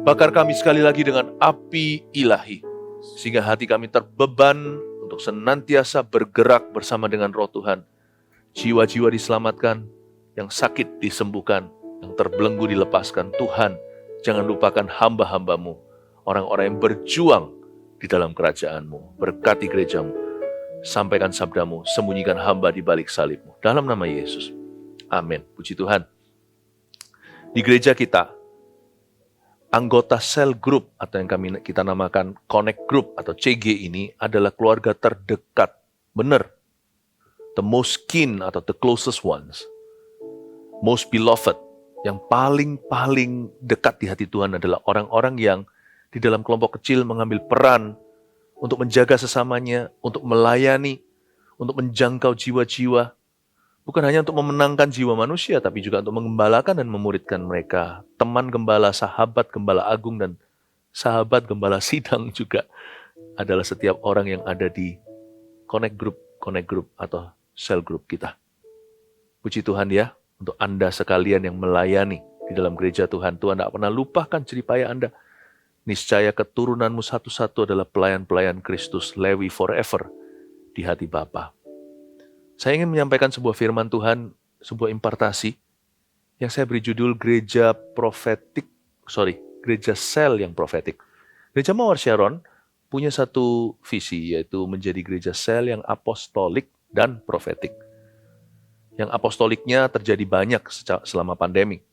Bakar kami sekali lagi dengan api ilahi, sehingga hati kami terbeban untuk senantiasa bergerak bersama dengan Roh Tuhan. Jiwa-jiwa diselamatkan, yang sakit disembuhkan, yang terbelenggu dilepaskan. Tuhan, jangan lupakan hamba-hamba-Mu, orang-orang yang berjuang di dalam kerajaan-Mu. Berkati gereja-Mu, sampaikan sabda-Mu, sembunyikan hamba di balik salib-Mu. Dalam nama Yesus, amin. Puji Tuhan. Di gereja kita, anggota cell group atau yang kita namakan connect group atau CG ini adalah keluarga terdekat. Benar. The most kin atau the closest ones. Most beloved. Yang paling dekat di hati Tuhan adalah orang-orang yang di dalam kelompok kecil mengambil peran untuk menjaga sesamanya, untuk melayani, untuk menjangkau jiwa-jiwa. Bukan hanya untuk memenangkan jiwa manusia, tapi juga untuk mengembalakan dan memuridkan mereka. Teman gembala, sahabat gembala agung, dan sahabat gembala sidang juga adalah setiap orang yang ada di connect group atau cell group kita. Puji Tuhan ya, untuk Anda sekalian yang melayani di dalam gereja Tuhan. Tuhan tidak pernah lupakan jeripaya Anda. Niscaya keturunanmu satu-satu adalah pelayan-pelayan Kristus, Lewi forever di hati Bapa. Saya ingin menyampaikan sebuah firman Tuhan, sebuah impartasi, yang saya beri judul gereja sel yang profetik. Gereja Mawar Sharon punya satu visi, yaitu menjadi gereja sel yang apostolik dan profetik. Yang apostoliknya terjadi banyak selama pandemi.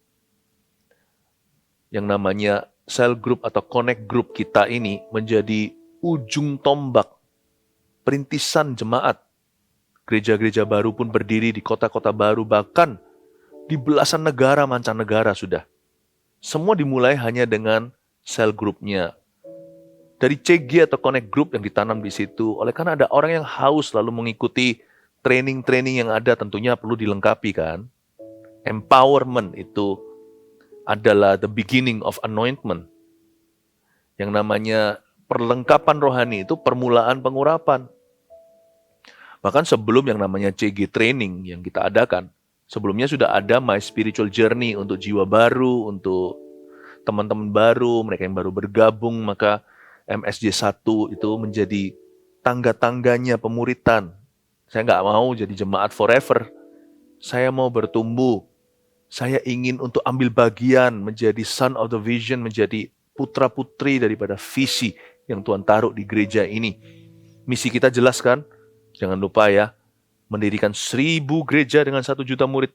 Yang namanya cell group atau connect group kita ini menjadi ujung tombak perintisan jemaat. Gereja-gereja baru pun berdiri di kota-kota baru, bahkan di belasan negara mancanegara sudah. Semua dimulai hanya dengan cell groupnya. Dari CG atau connect group yang ditanam di situ, oleh karena ada orang yang haus lalu mengikuti training-training yang ada, tentunya perlu dilengkapi kan. Empowerment itu adalah the beginning of anointment. Yang namanya perlengkapan rohani itu permulaan pengurapan. Bahkan sebelum yang namanya CG training yang kita adakan, sebelumnya sudah ada My Spiritual Journey untuk jiwa baru, untuk teman-teman baru, mereka yang baru bergabung, maka MSJ 1 itu menjadi tangga-tangganya pemuritan. Saya nggak mau jadi jemaat forever. Saya mau bertumbuh. Saya ingin untuk ambil bagian, menjadi son of the vision, menjadi putra-putri daripada visi yang Tuhan taruh di gereja ini. Misi kita jelas kan? Jangan lupa ya, mendirikan 1000 gereja dengan 1 juta murid.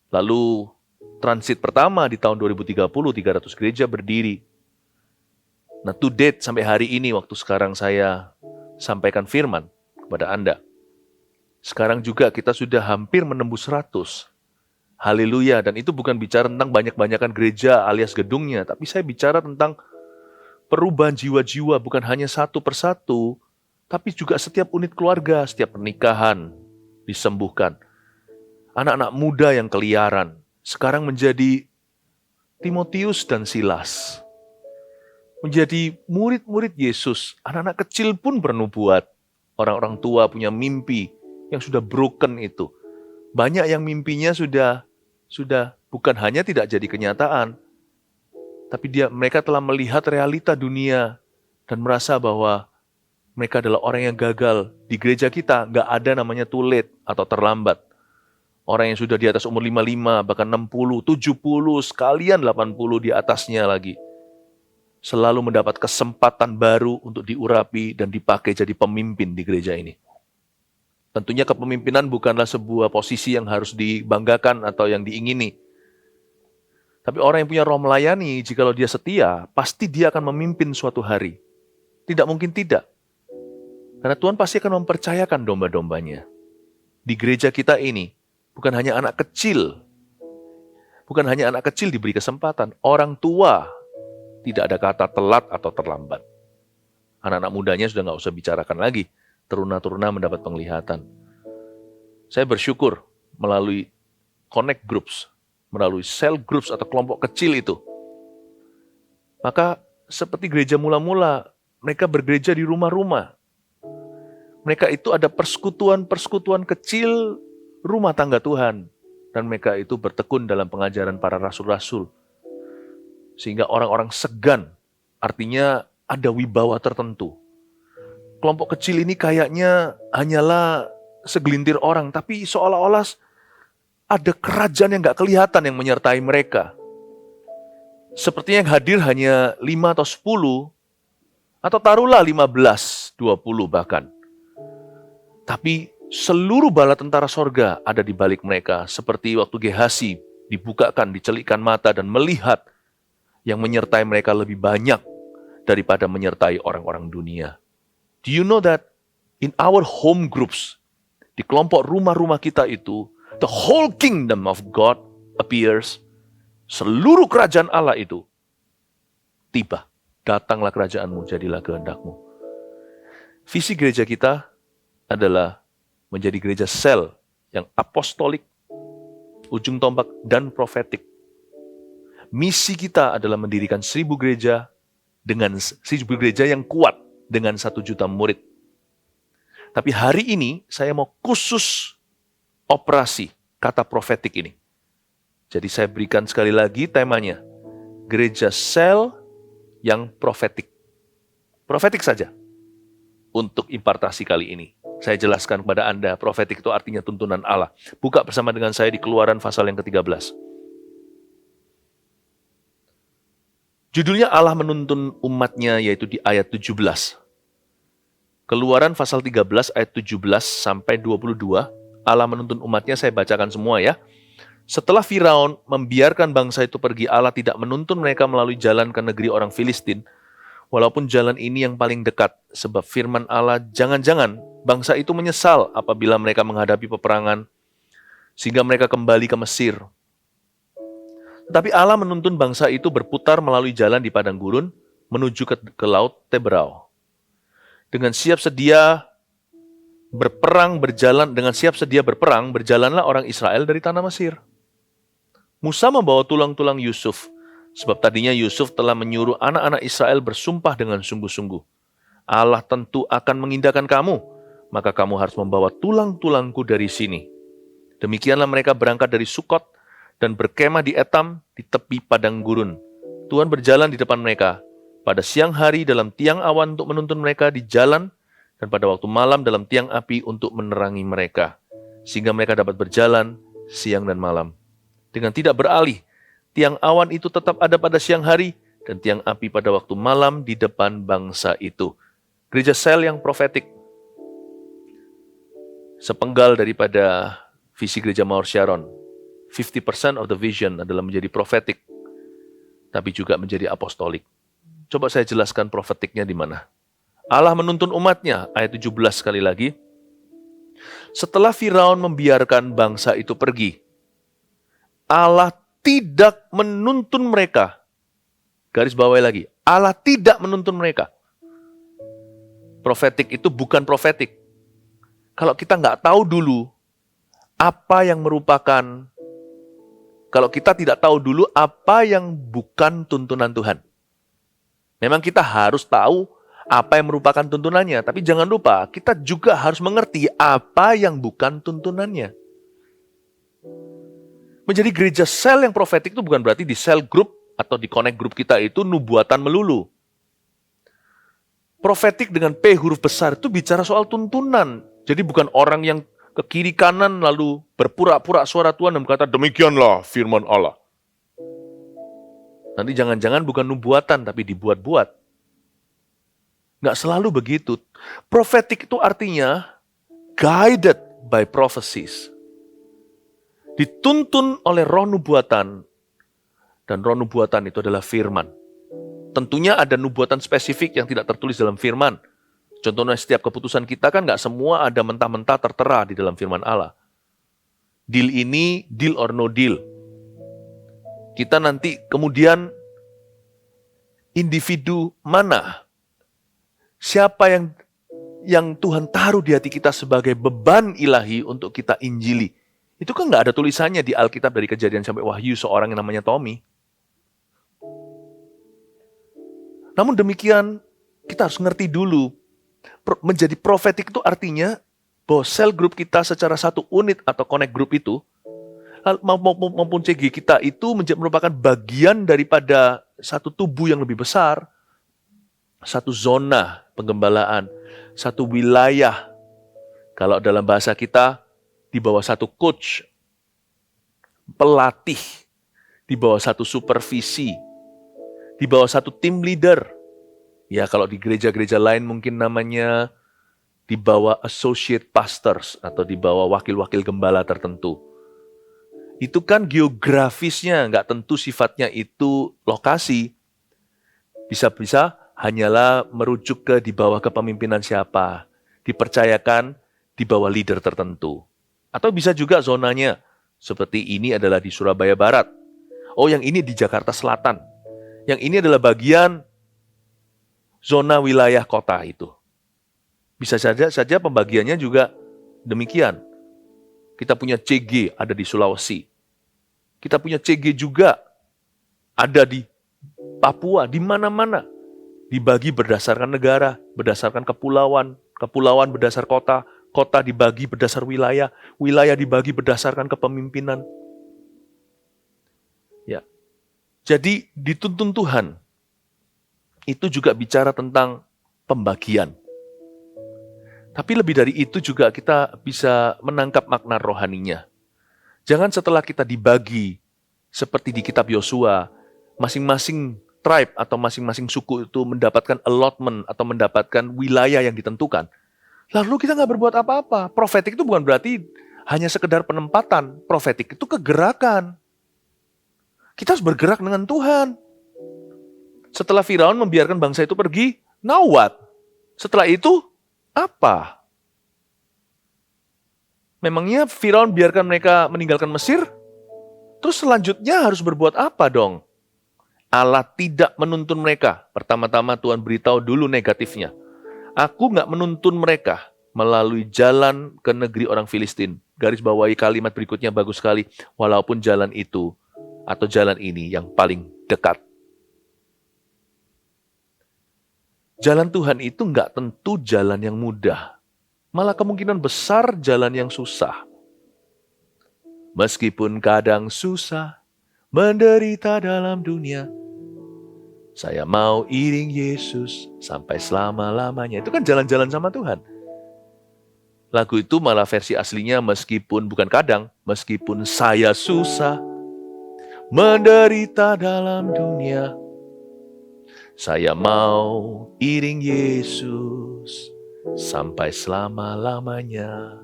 Lalu transit pertama di tahun 2030, 300 gereja berdiri. Nah, to date sampai hari ini, waktu sekarang saya sampaikan firman kepada Anda, sekarang juga kita sudah hampir menembus 100. Haleluya. Dan itu bukan bicara tentang banyak-banyakan gereja alias gedungnya, tapi saya bicara tentang perubahan jiwa-jiwa, bukan hanya satu persatu, tapi juga setiap unit keluarga, setiap pernikahan disembuhkan. Anak-anak muda yang keliaran sekarang menjadi Timotius dan Silas. Menjadi murid-murid Yesus. Anak-anak kecil pun bernubuat. Orang-orang tua punya mimpi yang sudah broken itu. Banyak yang mimpinya sudah bukan hanya tidak jadi kenyataan, tapi mereka telah melihat realita dunia dan merasa bahwa mereka adalah orang yang gagal. Di gereja kita nggak ada namanya too late atau terlambat. Orang yang sudah di atas umur 55, bahkan 60, 70, sekalian 80 di atasnya lagi, selalu mendapat kesempatan baru untuk diurapi dan dipakai jadi pemimpin di gereja ini. Tentunya kepemimpinan bukanlah sebuah posisi yang harus dibanggakan atau yang diingini. Tapi orang yang punya roh melayani, jikalau dia setia, pasti dia akan memimpin suatu hari. Tidak mungkin tidak. Karena Tuhan pasti akan mempercayakan domba-dombanya. Di gereja kita ini, bukan hanya anak kecil diberi kesempatan. Orang tua tidak ada kata telat atau terlambat. Anak-anak mudanya sudah nggak usah bicarakan lagi. Teruna-teruna mendapat penglihatan. Saya bersyukur melalui connect groups, melalui cell groups atau kelompok kecil itu. Maka seperti gereja mula-mula, mereka bergereja di rumah-rumah. Mereka itu ada persekutuan-persekutuan kecil rumah tangga Tuhan. Dan mereka itu bertekun dalam pengajaran para rasul-rasul. Sehingga orang-orang segan, artinya ada wibawa tertentu. Kelompok kecil ini kayaknya hanyalah segelintir orang, tapi seolah-olah ada kerajaan yang gak kelihatan yang menyertai mereka. Sepertinya yang hadir hanya 5 atau 10, atau taruhlah 15, 20 bahkan. Tapi seluruh bala tentara sorga ada di balik mereka, seperti waktu Gehazi dibukakan, dicelikkan mata dan melihat yang menyertai mereka lebih banyak daripada menyertai orang-orang dunia. Do you know that in our home groups, di kelompok rumah-rumah kita itu, the whole kingdom of God appears. Seluruh kerajaan Allah itu tiba. Datanglah kerajaanmu, jadilah kehendakmu. Visi gereja kita adalah menjadi gereja sel yang apostolik, ujung tombak, dan profetik. Misi kita adalah mendirikan 1000 gereja dengan 1000 gereja yang kuat dengan 1 juta murid. Tapi hari ini saya mau khusus operasi kata profetik ini. Jadi saya berikan sekali lagi temanya, gereja sel yang profetik. Profetik saja untuk impartasi kali ini. Saya jelaskan kepada Anda, profetik itu artinya tuntunan Allah. Buka bersama dengan saya di Keluaran pasal yang ke-13. Judulnya Allah menuntun umatnya, yaitu di ayat 17. Keluaran pasal 13 ayat 17 sampai 22. Allah menuntun umatnya, saya bacakan semua ya. Setelah Firaun membiarkan bangsa itu pergi, Allah tidak menuntun mereka melalui jalan ke negeri orang Filistin, walaupun jalan ini yang paling dekat, sebab firman Allah, jangan-jangan bangsa itu menyesal apabila mereka menghadapi peperangan, sehingga mereka kembali ke Mesir. Tetapi Allah menuntun bangsa itu berputar melalui jalan di padang gurun, menuju ke laut Teberau. Dengan siap sedia berperang, berjalanlah orang Israel dari tanah Mesir. Musa membawa tulang-tulang Yusuf, sebab tadinya Yusuf telah menyuruh anak-anak Israel bersumpah dengan sungguh-sungguh. Allah tentu akan mengindahkan kamu, maka kamu harus membawa tulang-tulangku dari sini. Demikianlah mereka berangkat dari Sukot dan berkemah di Etam di tepi padang gurun. Tuhan berjalan di depan mereka, pada siang hari dalam tiang awan untuk menuntun mereka di jalan, dan pada waktu malam dalam tiang api untuk menerangi mereka, sehingga mereka dapat berjalan siang dan malam. Dengan tidak beralih, tiang awan itu tetap ada pada siang hari, dan tiang api pada waktu malam di depan bangsa itu. Gereja sel yang profetik, sepenggal daripada visi gereja Mawar Sharon. 50% of the vision adalah menjadi profetik, tapi juga menjadi apostolik. Coba saya jelaskan profetiknya di mana. Allah menuntun umatnya, ayat 17 sekali lagi. Setelah Firaun membiarkan bangsa itu pergi, Allah tidak menuntun mereka. Garis bawahi lagi, Allah tidak menuntun mereka. Profetik itu bukan profetik. Kalau kita nggak tahu dulu apa yang merupakan, kalau kita tidak tahu dulu apa yang bukan tuntunan Tuhan. Memang kita harus tahu apa yang merupakan tuntunannya, tapi jangan lupa kita juga harus mengerti apa yang bukan tuntunannya. Menjadi gereja sel yang profetik itu bukan berarti di sel group atau di connect group kita itu nubuatan melulu. Profetik dengan P huruf besar itu bicara soal tuntunan. Jadi bukan orang yang ke kiri kanan lalu berpura-pura suara Tuhan dan berkata, demikianlah firman Allah. Nanti jangan-jangan bukan nubuatan tapi dibuat-buat. Nggak selalu begitu. Prophetic itu artinya guided by prophecies. Dituntun oleh roh nubuatan. Dan roh nubuatan itu adalah firman. Tentunya ada nubuatan spesifik yang tidak tertulis dalam firman. Contohnya setiap keputusan kita kan nggak semua ada mentah-mentah tertera di dalam firman Allah. Deal ini, deal or no deal. Kita nanti kemudian individu mana? Siapa yang Tuhan taruh di hati kita sebagai beban ilahi untuk kita injili. Itu kan nggak ada tulisannya di Alkitab dari Kejadian sampai Wahyu seorang yang namanya Tommy. Namun demikian, kita harus ngerti dulu. Menjadi profetik itu artinya bahwa sel grup kita secara satu unit atau connect group itu, maupun CG kita itu merupakan bagian daripada satu tubuh yang lebih besar, satu zona penggembalaan, satu wilayah. Kalau dalam bahasa kita, di bawah satu coach, pelatih, di bawah satu supervisi, di bawah satu tim leader. Ya, kalau di gereja-gereja lain mungkin namanya di bawah associate pastors atau di bawah wakil-wakil gembala tertentu. Itu kan geografisnya, nggak tentu sifatnya itu lokasi. Bisa-bisa hanyalah merujuk ke di bawah kepemimpinan siapa. Dipercayakan di bawah leader tertentu. Atau bisa juga zonanya, seperti ini adalah di Surabaya Barat. Oh, yang ini di Jakarta Selatan. Yang ini adalah bagian zona wilayah kota itu. Bisa saja pembagiannya juga demikian. Kita punya CG ada di Sulawesi. Kita punya CG juga ada di Papua, di mana-mana. Dibagi berdasarkan negara, berdasarkan kepulauan, kepulauan berdasar kota, kota dibagi berdasar wilayah, wilayah dibagi berdasarkan kepemimpinan. Ya. Jadi dituntun Tuhan. Itu juga bicara tentang pembagian. Tapi lebih dari itu juga kita bisa menangkap makna rohaninya. Jangan setelah kita dibagi seperti di kitab Yosua, masing-masing tribe atau masing-masing suku itu mendapatkan allotment atau mendapatkan wilayah yang ditentukan. Lalu kita nggak berbuat apa-apa. Profetik itu bukan berarti hanya sekedar penempatan. Profetik itu kegerakan. Kita harus bergerak dengan Tuhan. Setelah Firaun membiarkan bangsa itu pergi, now what? Setelah itu, apa? Memangnya Firaun biarkan mereka meninggalkan Mesir? Terus selanjutnya harus berbuat apa dong? Allah tidak menuntun mereka. Pertama-tama Tuhan beritahu dulu negatifnya. Aku nggak menuntun mereka melalui jalan ke negeri orang Filistin. Garis bawahi kalimat berikutnya bagus sekali. Walaupun jalan itu atau jalan ini yang paling dekat. Jalan Tuhan itu nggak tentu jalan yang mudah. Malah kemungkinan besar jalan yang susah. Meskipun kadang susah, menderita dalam dunia, saya mau iring Yesus sampai selama-lamanya. Itu kan jalan-jalan sama Tuhan. Lagu itu malah versi aslinya meskipun bukan kadang, meskipun saya susah, menderita dalam dunia, saya mau iring Yesus sampai selama-lamanya.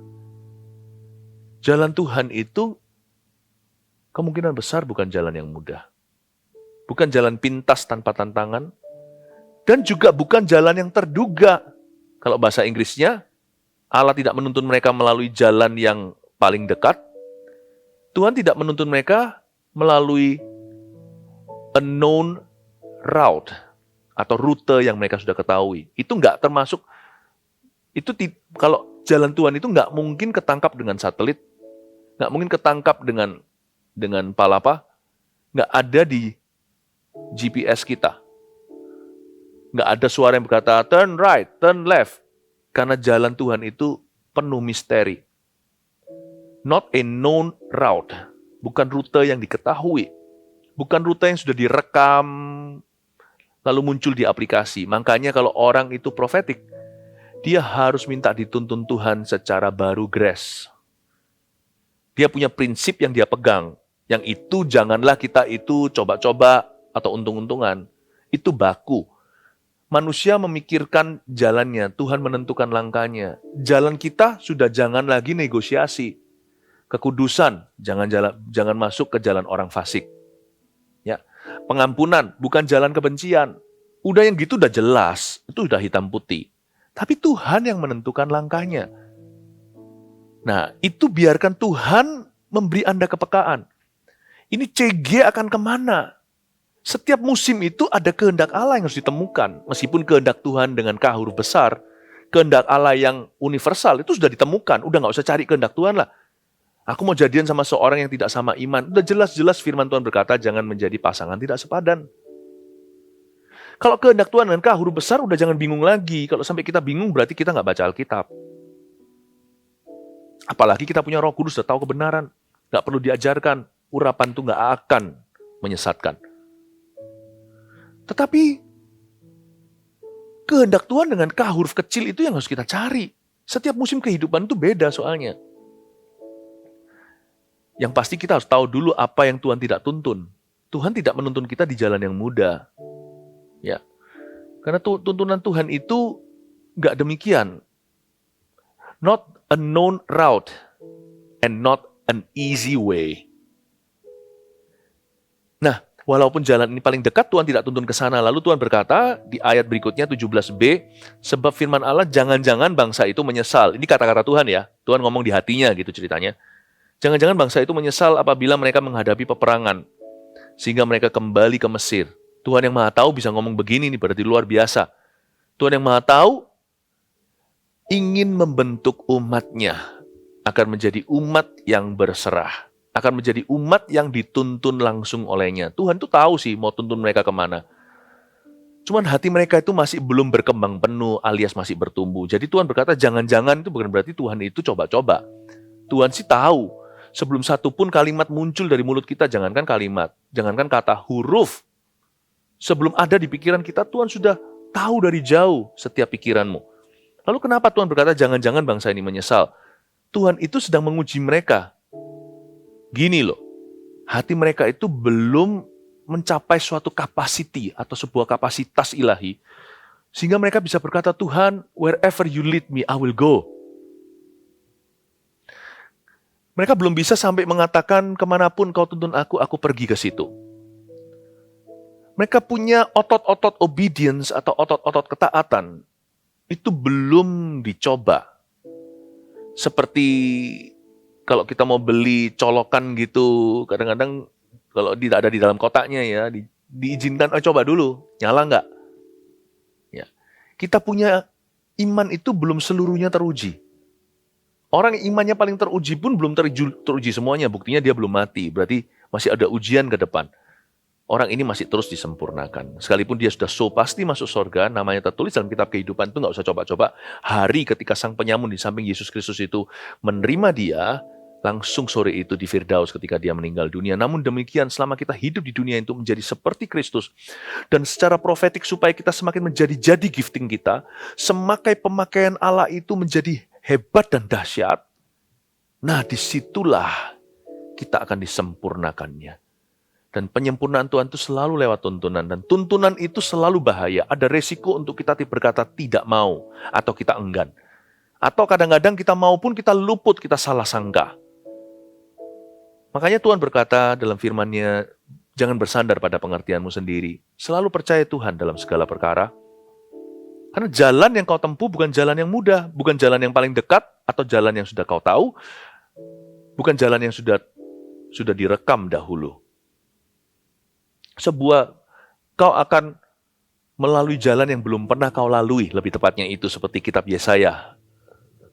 Jalan Tuhan itu kemungkinan besar bukan jalan yang mudah. Bukan jalan pintas tanpa tantangan. Dan juga bukan jalan yang terduga. Kalau bahasa Inggrisnya, Allah tidak menuntun mereka melalui jalan yang paling dekat. Tuhan tidak menuntun mereka melalui a known route atau rute yang mereka sudah ketahui. Itu nggak termasuk, kalau jalan Tuhan itu nggak mungkin ketangkap dengan satelit, nggak mungkin ketangkap dengan palapa, nggak ada di GPS kita. Nggak ada suara yang berkata, turn right, turn left. Karena jalan Tuhan itu penuh misteri. Not a known route. Bukan rute yang diketahui. Bukan rute yang sudah direkam, lalu muncul di aplikasi. Makanya kalau orang itu profetik, dia harus minta dituntun Tuhan secara baru grace. Dia punya prinsip yang dia pegang. Yang itu janganlah kita itu coba-coba atau untung-untungan. Itu baku. Manusia memikirkan jalannya, Tuhan menentukan langkahnya. Jalan kita sudah jangan lagi negosiasi. Kekudusan, jangan masuk ke jalan orang fasik. Ya, pengampunan bukan jalan kebencian. Udah yang gitu udah jelas, itu udah hitam putih. Tapi Tuhan yang menentukan langkahnya. Nah, itu biarkan Tuhan memberi Anda kepekaan. Ini CG akan kemana? Setiap musim itu ada kehendak Allah yang harus ditemukan. Meskipun kehendak Tuhan dengan K huruf besar, kehendak Allah yang universal itu sudah ditemukan. Udah gak usah cari kehendak Tuhan lah. Aku mau jadian sama seorang yang tidak sama iman. Udah jelas-jelas firman Tuhan berkata, jangan menjadi pasangan tidak sepadan. Kalau kehendak Tuhan dengan K huruf besar, udah jangan bingung lagi. Kalau sampai kita bingung, berarti kita gak baca Alkitab. Apalagi kita punya Roh Kudus, udah tahu kebenaran. Gak perlu diajarkan. Urapan itu gak akan menyesatkan. Tetapi kehendak Tuhan dengan K huruf kecil itu yang harus kita cari. Setiap musim kehidupan itu beda soalnya. Yang pasti kita harus tahu dulu apa yang Tuhan tidak tuntun. Tuhan tidak menuntun kita di jalan yang mudah. Ya. Karena tuntunan Tuhan itu nggak demikian. Not a known route and not an easy way. Nah, walaupun jalan ini paling dekat, Tuhan tidak tuntun ke sana. Lalu Tuhan berkata di ayat berikutnya 17b, sebab firman Allah, jangan-jangan bangsa itu menyesal. Ini kata-kata Tuhan ya. Tuhan ngomong di hatinya gitu ceritanya. Jangan-jangan bangsa itu menyesal apabila mereka menghadapi peperangan, sehingga mereka kembali ke Mesir. Tuhan yang Maha Tahu bisa ngomong begini, nih berarti luar biasa. Tuhan yang Maha Tahu ingin membentuk umatnya akan menjadi umat yang berserah, akan menjadi umat yang dituntun langsung olehnya. Tuhan tuh tahu sih mau tuntun mereka kemana. Cuman hati mereka itu masih belum berkembang penuh alias masih bertumbuh. Jadi Tuhan berkata jangan-jangan itu bukan berarti Tuhan itu coba-coba. Tuhan sih tahu. Sebelum satu pun kalimat muncul dari mulut kita, jangankan kalimat, jangankan kata huruf. Sebelum ada di pikiran kita, Tuhan sudah tahu dari jauh setiap pikiranmu. Lalu kenapa Tuhan berkata jangan-jangan bangsa ini menyesal? Tuhan itu sedang menguji mereka. Gini loh, hati mereka itu belum mencapai suatu capacity atau sebuah kapasitas ilahi. Sehingga mereka bisa berkata, Tuhan, wherever you lead me, I will go. Mereka belum bisa sampai mengatakan kemanapun kau tuntun aku pergi ke situ. Mereka punya otot-otot obedience atau otot-otot ketaatan. Itu belum dicoba. Seperti kalau kita mau beli colokan gitu, kadang-kadang kalau tidak ada di dalam kotaknya ya, diizinkan, coba dulu, nyala nggak? Ya. Kita punya iman itu belum seluruhnya teruji. Orang imannya paling teruji pun belum teruji semuanya, buktinya dia belum mati. Berarti masih ada ujian ke depan. Orang ini masih terus disempurnakan. Sekalipun dia sudah pasti masuk surga, namanya tertulis dalam kitab kehidupan itu nggak usah coba-coba. Hari ketika sang penyamun di samping Yesus Kristus itu menerima dia, langsung sore itu di Firdaus ketika dia meninggal dunia. Namun demikian selama kita hidup di dunia itu menjadi seperti Kristus. Dan secara profetik supaya kita semakin menjadi gifting kita, semakai pemakaian Allah itu menjadi hebat dan dahsyat, nah disitulah kita akan disempurnakannya. Dan penyempurnaan Tuhan itu selalu lewat tuntunan. Dan tuntunan itu selalu bahaya. Ada resiko untuk kita berkata tidak mau. Atau kita enggan. Atau kadang-kadang kita mau pun kita luput, kita salah sangka. Makanya Tuhan berkata dalam firman-Nya, jangan bersandar pada pengertianmu sendiri. Selalu percaya Tuhan dalam segala perkara. Karena jalan yang kau tempuh bukan jalan yang mudah. Bukan jalan yang paling dekat atau jalan yang sudah kau tahu. Bukan jalan yang sudah direkam dahulu. Kau akan melalui jalan yang belum pernah kau lalui, lebih tepatnya itu seperti kitab Yesaya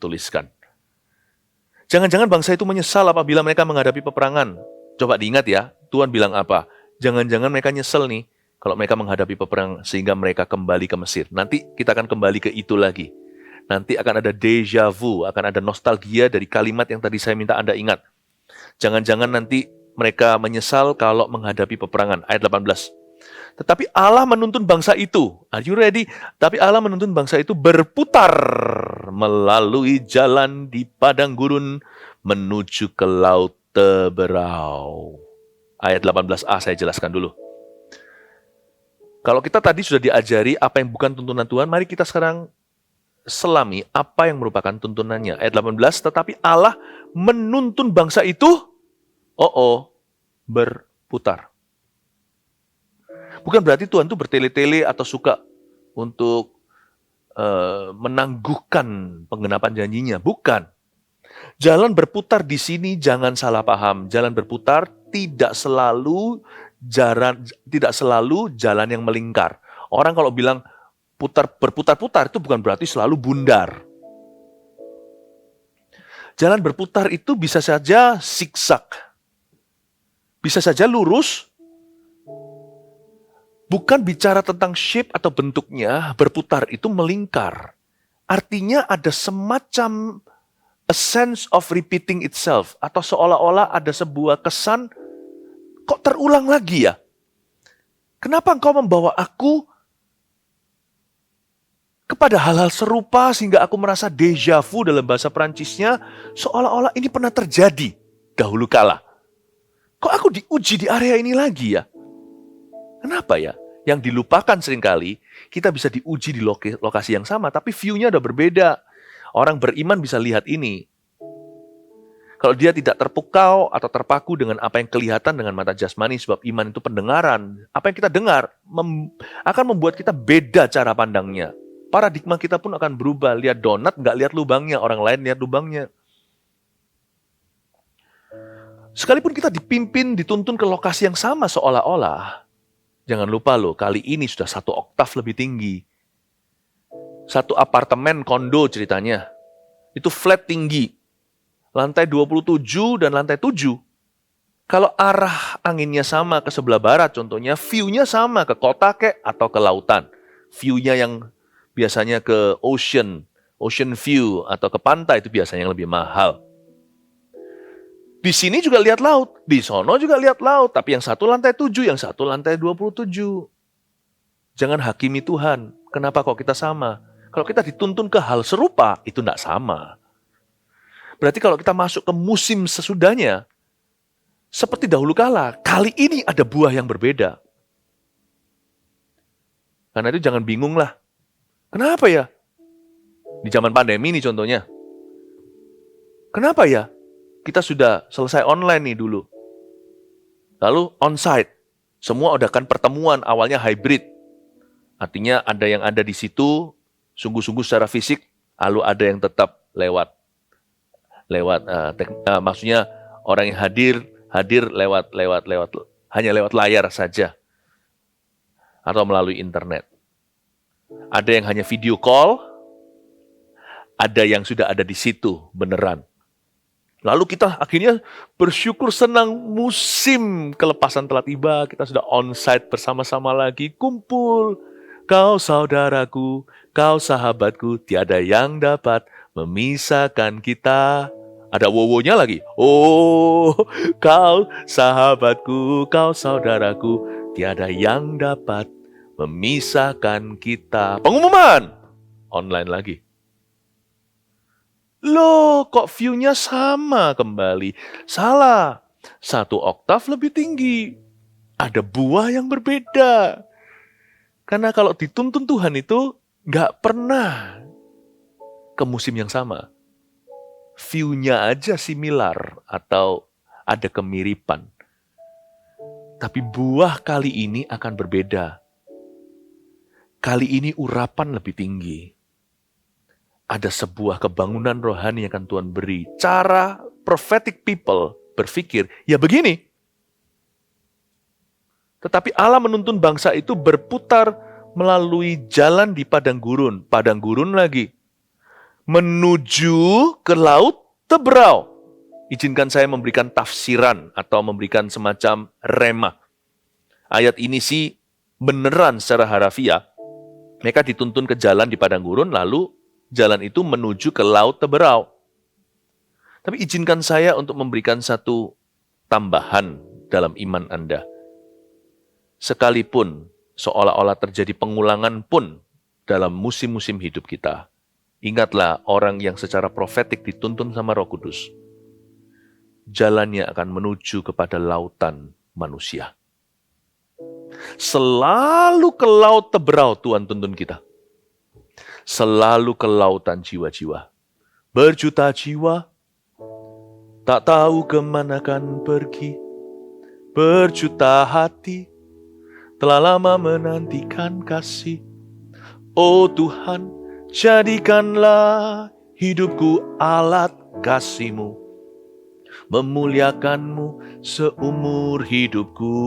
tuliskan. Jangan-jangan bangsa itu menyesal apabila mereka menghadapi peperangan. Coba diingat ya, Tuhan bilang apa? Jangan-jangan mereka nyesel nih kalau mereka menghadapi peperangan sehingga mereka kembali ke Mesir. Nanti kita akan kembali ke itu lagi. Nanti akan ada déjà vu, akan ada nostalgia dari kalimat yang tadi saya minta Anda ingat. Jangan-jangan nanti mereka menyesal kalau menghadapi peperangan. Ayat 18. Tetapi Allah menuntun bangsa itu. Are you ready? Tapi Allah menuntun bangsa itu berputar melalui jalan di padang gurun menuju ke laut Teberau. Ayat 18a saya jelaskan dulu. Kalau kita tadi sudah diajari apa yang bukan tuntunan Tuhan, mari kita sekarang selami apa yang merupakan tuntunannya. Ayat 18, tetapi Allah menuntun bangsa itu berputar. Bukan berarti Tuhan itu bertele-tele atau suka untuk menangguhkan penggenapan janjinya. Bukan. Jalan berputar di sini jangan salah paham. Jalan berputar tidak selalu jalan yang melingkar. Orang kalau bilang berputar-putar itu bukan berarti selalu bundar. Jalan berputar itu bisa saja zigzag. Bisa saja lurus, bukan bicara tentang shape atau bentuknya, berputar itu melingkar. Artinya ada semacam a sense of repeating itself, atau seolah-olah ada sebuah kesan, kok terulang lagi ya? Kenapa Engkau membawa aku kepada hal-hal serupa sehingga aku merasa déjà vu dalam bahasa Perancisnya, seolah-olah ini pernah terjadi dahulu kala. Kok aku diuji di area ini lagi ya? Kenapa ya? Yang dilupakan seringkali, kita bisa diuji di lokasi yang sama, tapi view-nya udah berbeda. Orang beriman bisa lihat ini. Kalau dia tidak terpukau atau terpaku dengan apa yang kelihatan dengan mata jasmani, sebab iman itu pendengaran. Apa yang kita dengar akan membuat kita beda cara pandangnya. Paradigma kita pun akan berubah. Lihat donat, nggak lihat lubangnya. Orang lain lihat lubangnya. Sekalipun kita dipimpin, dituntun ke lokasi yang sama seolah-olah. Jangan lupa loh, kali ini sudah 1 oktav lebih tinggi. 1 apartemen kondo ceritanya. Itu flat tinggi. Lantai 27 dan lantai 7. Kalau arah anginnya sama ke sebelah barat contohnya, view-nya sama ke kota kek atau ke lautan. View-nya yang biasanya ke ocean view atau ke pantai itu biasanya yang lebih mahal. Di sini juga lihat laut, di sono juga lihat laut, tapi yang satu lantai 7, yang satu lantai 27. Jangan hakimi Tuhan. Kenapa kok kita sama? Kalau kita dituntun ke hal serupa, itu tidak sama. Berarti kalau kita masuk ke musim sesudahnya, seperti dahulu kala, kali ini ada buah yang berbeda. Karena itu jangan bingung lah. Kenapa ya? Di zaman pandemi nih contohnya. Kenapa ya? Kita sudah selesai online nih dulu. Lalu onsite. Semua adakan pertemuan, awalnya hybrid. Artinya ada yang ada di situ, sungguh-sungguh secara fisik, lalu ada yang tetap lewat maksudnya orang yang hadir lewat hanya lewat layar saja atau melalui internet. Ada yang hanya video call, ada yang sudah ada di situ beneran. Lalu kita akhirnya bersyukur senang, musim kelepasan telah tiba, kita sudah onsite bersama-sama lagi, kumpul. Kau saudaraku, kau sahabatku, tiada yang dapat memisahkan kita. Ada wowonya lagi. Oh, kau sahabatku, kau saudaraku, tiada yang dapat memisahkan kita. Pengumuman! Online lagi. Loh, kok view-nya sama kembali? Salah. 1 oktav lebih tinggi. Ada buah yang berbeda. Karena kalau dituntun Tuhan itu nggak pernah ke musim yang sama. View-nya aja similar atau ada kemiripan. Tapi buah kali ini akan berbeda. Kali ini urapan lebih tinggi. Ada sebuah kebangunan rohani yang akan Tuhan beri. Cara prophetic people berpikir, ya begini. Tetapi Allah menuntun bangsa itu berputar melalui jalan di padang gurun. Padang gurun lagi. Menuju ke laut Teberau. Izinkan saya memberikan tafsiran atau memberikan semacam rema. Ayat ini sih beneran secara harafiah. Mereka dituntun ke jalan di padang gurun, lalu jalan itu menuju ke laut Teberau. Tapi izinkan saya untuk memberikan satu tambahan dalam iman Anda. Sekalipun seolah-olah terjadi pengulangan pun dalam musim-musim hidup kita, ingatlah orang yang secara profetik dituntun sama Roh Kudus. Jalannya akan menuju kepada lautan manusia. Selalu ke laut Teberau Tuhan tuntun kita. Selalu ke lautan jiwa-jiwa. Berjuta jiwa, tak tahu kemana kan pergi. Berjuta hati, telah lama menantikan kasih. Oh Tuhan, jadikanlah hidupku alat kasih-Mu, memuliakan-Mu seumur hidupku.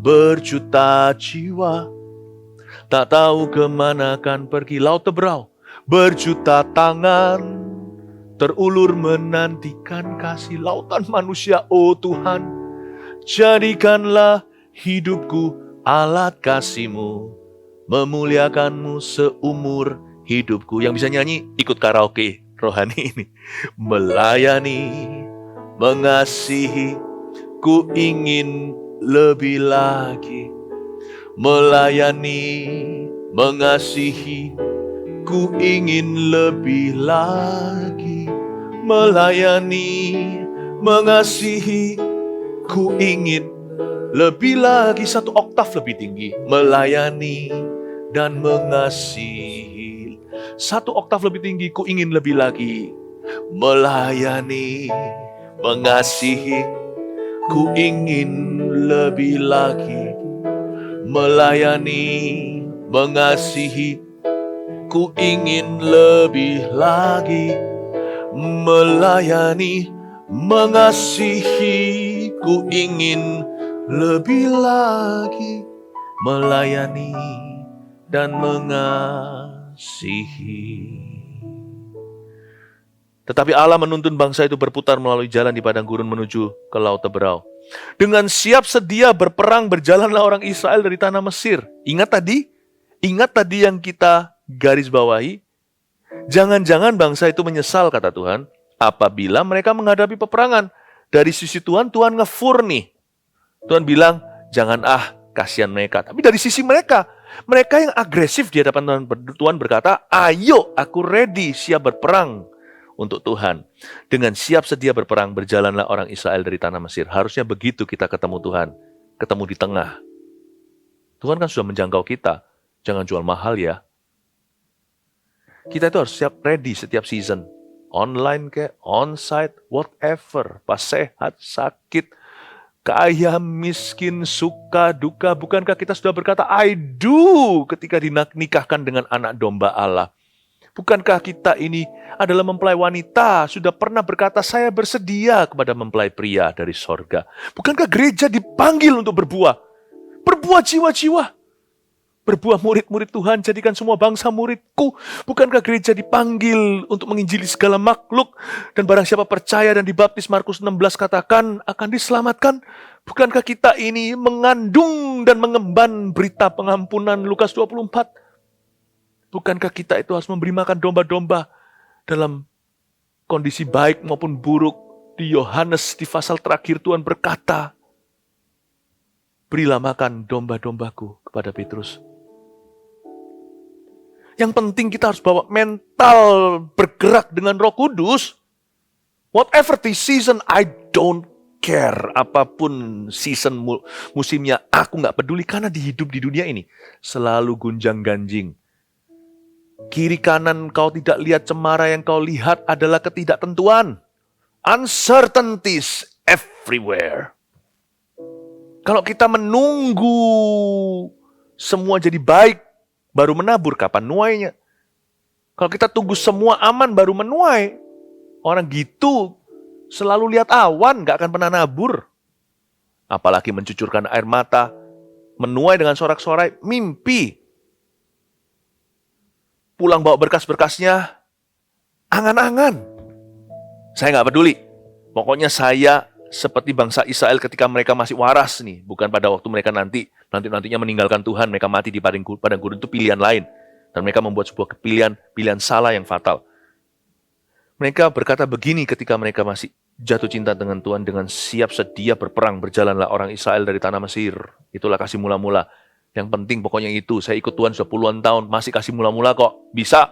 Berjuta jiwa, tak tahu kemana kan pergi. Laut Teberau, berjuta tangan terulur menantikan kasih. Lautan manusia, oh Tuhan, jadikanlah hidupku alat kasih-Mu, memuliakan-Mu seumur hidupku. Yang bisa nyanyi, ikut karaoke rohani ini. Melayani, mengasihi, ku ingin lebih lagi. Melayani, mengasihi, ku ingin lebih lagi. Melayani, mengasihi, ku ingin lebih lagi. Satu oktav lebih tinggi. Melayani dan mengasihi. Satu oktav lebih tinggi, ku ingin lebih lagi. Melayani, mengasihi, ku ingin lebih lagi. Melayani, mengasihi, ku ingin lebih lagi. Melayani, mengasihi, ku ingin lebih lagi. Melayani dan mengasihi. Tetapi Allah menuntun bangsa itu berputar melalui jalan di padang gurun menuju ke Laut Teberau. Dengan siap sedia berperang berjalanlah orang Israel dari tanah Mesir. Ingat tadi yang kita garis bawahi. Jangan-jangan bangsa itu menyesal, kata Tuhan, apabila mereka menghadapi peperangan. Dari sisi Tuhan, Tuhan ngefur nih. Tuhan bilang, jangan kasihan mereka. Tapi dari sisi mereka yang agresif di hadapan Tuhan berkata, ayo aku ready, siap berperang untuk Tuhan. Dengan siap sedia berperang, berjalanlah orang Israel dari tanah Mesir. Harusnya begitu kita ketemu Tuhan. Ketemu di tengah. Tuhan kan sudah menjangkau kita. Jangan jual mahal ya. Kita itu harus siap ready setiap season. Online kayak, onsite, whatever. Pas sehat, sakit, kaya, miskin, suka, duka. Bukankah kita sudah berkata, I do, ketika dinikahkan dengan anak domba Allah. Bukankah kita ini adalah mempelai wanita, sudah pernah berkata, saya bersedia kepada mempelai pria dari sorga. Bukankah gereja dipanggil untuk berbuah? Berbuah jiwa-jiwa. Berbuah murid-murid Tuhan, jadikan semua bangsa muridku. Bukankah gereja dipanggil untuk menginjili segala makhluk? Dan barang siapa percaya dan dibaptis, Markus 16 katakan, akan diselamatkan. Bukankah kita ini mengandung dan mengemban berita pengampunan, Lukas 24? Bukankah kita itu harus memberi makan domba-domba dalam kondisi baik maupun buruk? Di Yohanes di pasal terakhir Tuhan berkata, berilah makan domba-dombaku kepada Petrus. Yang penting kita harus bawa mental bergerak dengan Roh Kudus. Whatever the season, I don't care. Apapun season musimnya, aku gak peduli. Karena hidup di dunia ini selalu gunjang-ganjing. Kiri kanan kau tidak lihat, cemara yang kau lihat adalah ketidaktentuan. Uncertainties everywhere. Kalau kita menunggu semua jadi baik, baru menabur, kapan nuainya? Kalau kita tunggu semua aman, baru menuai. Orang gitu selalu lihat awan, gak akan pernah nabur. Apalagi mencucurkan air mata, menuai dengan sorak-sorai, mimpi. Pulang bawa berkas-berkasnya, angan-angan. Saya gak peduli. Pokoknya saya seperti bangsa Israel ketika mereka masih waras nih. Bukan pada waktu mereka nantinya meninggalkan Tuhan. Mereka mati di padang gurun, itu pilihan lain. Dan mereka membuat sebuah pilihan salah yang fatal. Mereka berkata begini ketika mereka masih jatuh cinta dengan Tuhan. Dengan siap sedia berperang, berjalanlah orang Israel dari tanah Mesir. Itulah kasih mula-mula. Yang penting pokoknya itu, saya ikut Tuhan sudah puluhan tahun, masih kasih mula-mula kok, bisa.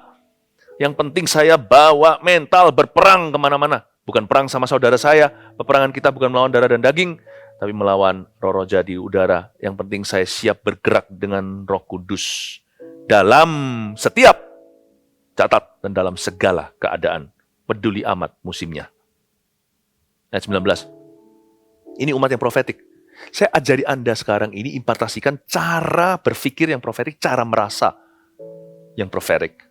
Yang penting saya bawa mental berperang kemana-mana. Bukan perang sama saudara saya, peperangan kita bukan melawan darah dan daging, tapi melawan roh-roh jadi udara. Yang penting saya siap bergerak dengan Roh Kudus. Dalam setiap, catat, dan dalam segala keadaan. Peduli amat musimnya. Ayat 19. Ini umat yang profetik. Saya ajari Anda sekarang ini impartasikan cara berpikir yang profetik, cara merasa yang profetik.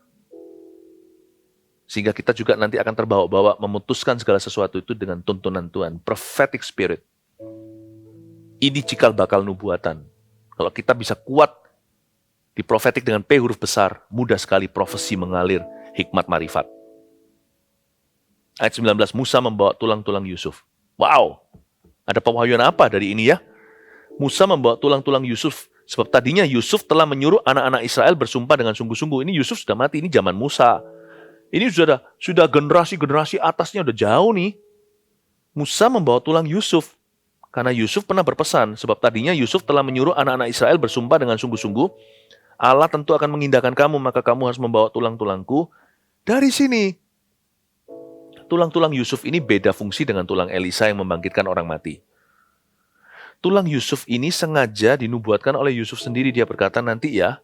Sehingga kita juga nanti akan terbawa-bawa memutuskan segala sesuatu itu dengan tuntunan Tuhan. Prophetic spirit. Ini cikal bakal nubuatan. Kalau kita bisa kuat di profetik dengan P huruf besar, mudah sekali profesi mengalir hikmat marifat. Ayat 19, Musa membawa tulang-tulang Yusuf. Wow! Ada pewahyuan apa dari ini ya? Musa membawa tulang-tulang Yusuf. Sebab tadinya Yusuf telah menyuruh anak-anak Israel bersumpah dengan sungguh-sungguh. Ini Yusuf sudah mati, ini zaman Musa. Ini sudah generasi-generasi atasnya udah jauh nih. Musa membawa tulang Yusuf. Karena Yusuf pernah berpesan, sebab tadinya Yusuf telah menyuruh anak-anak Israel bersumpah dengan sungguh-sungguh, Allah tentu akan mengindahkan kamu, maka kamu harus membawa tulang-tulangku dari sini. Tulang-tulang Yusuf ini beda fungsi dengan tulang Elisa yang membangkitkan orang mati. Tulang Yusuf ini sengaja dinubuatkan oleh Yusuf sendiri. Dia berkata, nanti ya,